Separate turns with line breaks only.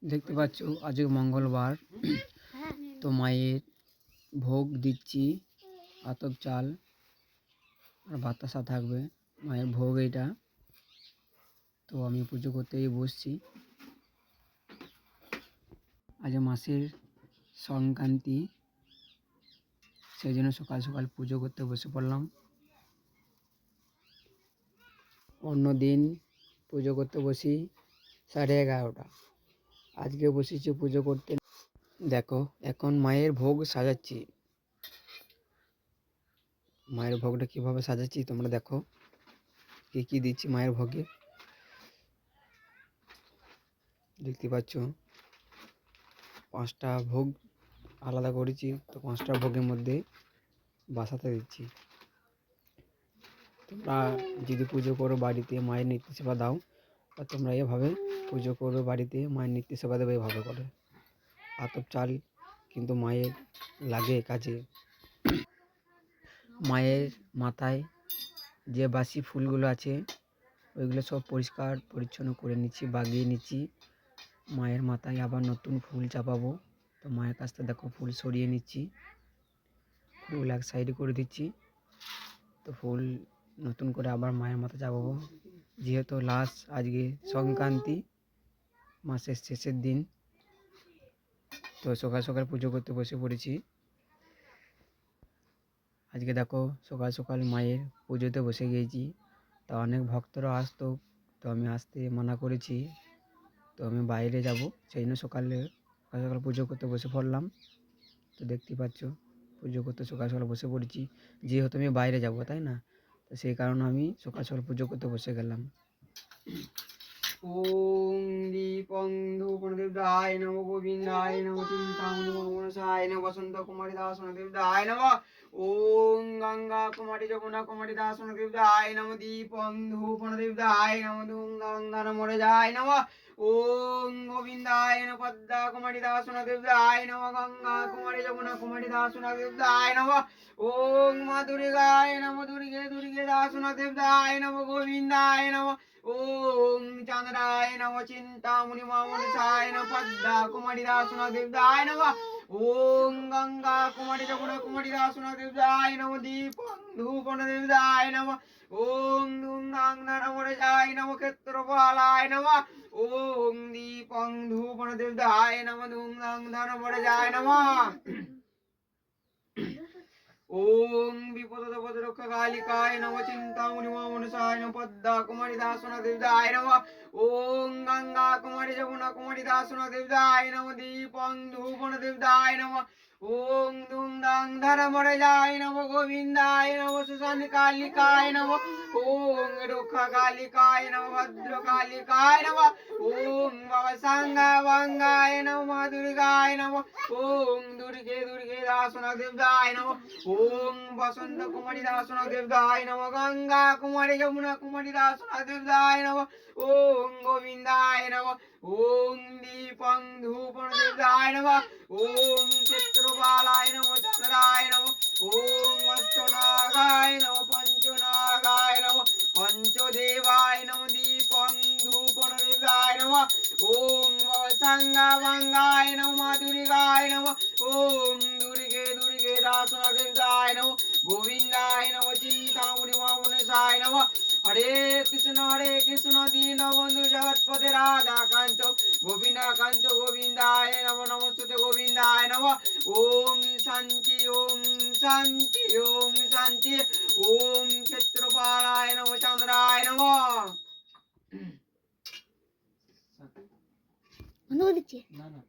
দেখতে পাচ্ছ আজকে মঙ্গলবার, তো মায়ের ভোগ দিচ্ছি। আতপ চাল আর বাতাসা থাকবে, মায়ের ভোগ এটা। তো আমি পুজো করতেই বসছি। আজ মাসের সংক্রান্তি, সেই জন্য সকাল সকাল পুজো করতে বসে পড়লাম। অন্য দিন পুজো করতে বসি 11:30, আজকে বসেছি পুজো করতে। দেখো এখন মায়ের ভোগ সাজাচ্ছি। মায়ের ভোগটা কিভাবে সাজাচ্ছি তোমরা দেখো, কি কি দিচ্ছি মায়ের ভোগে। দেখতে পাচ্ছ 5টা ভোগ আলাদা করেছি, তো 5টা ভোগের মধ্যে বাসাতে দিচ্ছি। তোমরা যদি পুজো করো বাড়িতে, মায়ের নিত্য সেবা দাও, বা তোমরা এভাবে পুজো করবে বাড়িতে, মায়ের নিত্য সেবা দেবে এভাবে করে। আতপ চাল কিন্তু মায়ের লাগে কাজে। মায়ের মাথায় যে বাসি ফুলগুলো আছে ওইগুলো সব পরিষ্কার পরিচ্ছন্ন করে নিচ্ছি, বাগিয়ে নিচ্ছি। মায়ের মাথায় আবার নতুন ফুল চাপাবো, তো মায়ের কাছ থেকে দেখো ফুল সরিয়ে নিচ্ছি, ফুল এক সাইডে করে দিচ্ছি। তো ফুল নতুন করে আবার মায়ের মাথা চাপাবো, যেহেতু লাস্ট আজকে সংক্রান্তি, মাসের শেষের দিন। তো সকাল সকাল পুজো করতে বসে পড়েছি। আজকে দেখো সকাল সকাল মায়ের পুজোতে বসে গিয়েছি। তা অনেক ভক্তরা আসতো, তো আমি আসতে মানা করেছি, তো আমি বাইরে যাব, সেই জন্য সকাল সকাল পুজো করতে বসে পড়লাম। তো দেখতে পাচ্ছ পুজো করতে সকাল সকাল বসে পড়েছি, যেহেতু আমি বাইরে যাব তাই না, তো সেই কারণে আমি সকাল সকাল পুজো করতে বসে গেলাম। ওম দীপং ধূপনদেবদায় নম, গোবিন্দায় নম, চিন্তামণি মনসায় নম, বসন্ত কুমারী দাসনদেবদায় নম। ওম গঙ্গা কুমারী যমুনা কুমারী দাসনদেবদায় নম, দীপং ধূপনদেবদায় নম, ধূম ধন মরে যায় নম। ওম গোবিন্দায় নম, পদ্মা কুমারী দাসনদেবদায় নম, গঙ্গা কুমারী যমুনা কুমারী দাসনদেবদায় নম। ওম মা দুর্গায় নম, দুর্গে দুর্গে দাসনদেবদায় নম, গোবিন্দায় নম। ওম চন্দ্রায় নম, চিন্তামণি মনসায় নম, পদ্মা কুমারী দাসনদেবদায় নম। ওম গঙ্গা কুমারী যমুনা কুমারী দাসনদেবদায় নম, দীপং ধূপনদেবদায় নম। ওম ধূম ধাং ধন মরে যায় নম, ক্ষেত্রপালায় নম। ওম দীপং ধূপনদেবদায় নম, ধূম ধাং ধন মরে যায় নম। ওম বিপদ রক্ষা কালিকায় নম, চিন্তামণি মনসায় নম, পদ্মা কুমারী দাসনদেবদায় নম। ওম গঙ্গা কুমারী যমুনা কুমারী দাসনদেবদায় নম, দীপং ধূপনদেবদায় নম। ওম ধূম ধাং ধন মরে যায় নম, গোবিন্দায় নম, সুশান কালিকায় নম। ওম রক্ষা কালিকায় নম, ভদ্র কালিকায় নম। ওম বাবা সাঙ্গা বাঙ্গায় নম, মা দুর্গায় নম। ওম দুর্গে দুর্গে দাসনদেবদায় নম। ওম বসন্ত কুমারী দাসনদেবদায় নম, গঙ্গা কুমারী যমুনা কুমারী দাসনদেবদায় নম। ওম গোবিন্দায় নম। ওম দীপং ধূপনদেবদায় নম। ওম চিত্রপালায় নম, চন্দ্রায় নম। ওম অষ্টনাগায় নম, পঞ্চনাগায় নম, পঞ্চদেবায় নম, দীপং ধূপনদেবদায় নম। ওম সাঙ্গা বাঙ্গায় নম, মা দুর্গায় নম। ওম দুর্গে দুর্গে দাসনদেবদায় নম, গোবিন্দায় নম, চিন্তামণি মনসায় নম। হরে কৃষ্ণ দীনবন্ধু জগৎপতে রাধাকান্ত গোবিন্দাকান্ত গোবিন্দায় নম, নমস্তুতে গোবিন্দায় নম। ওম শান্তি ওম শান্তি ওম শান্তি। ওম ক্ষেত্রপালায় নম, চন্দ্রায় নম। না না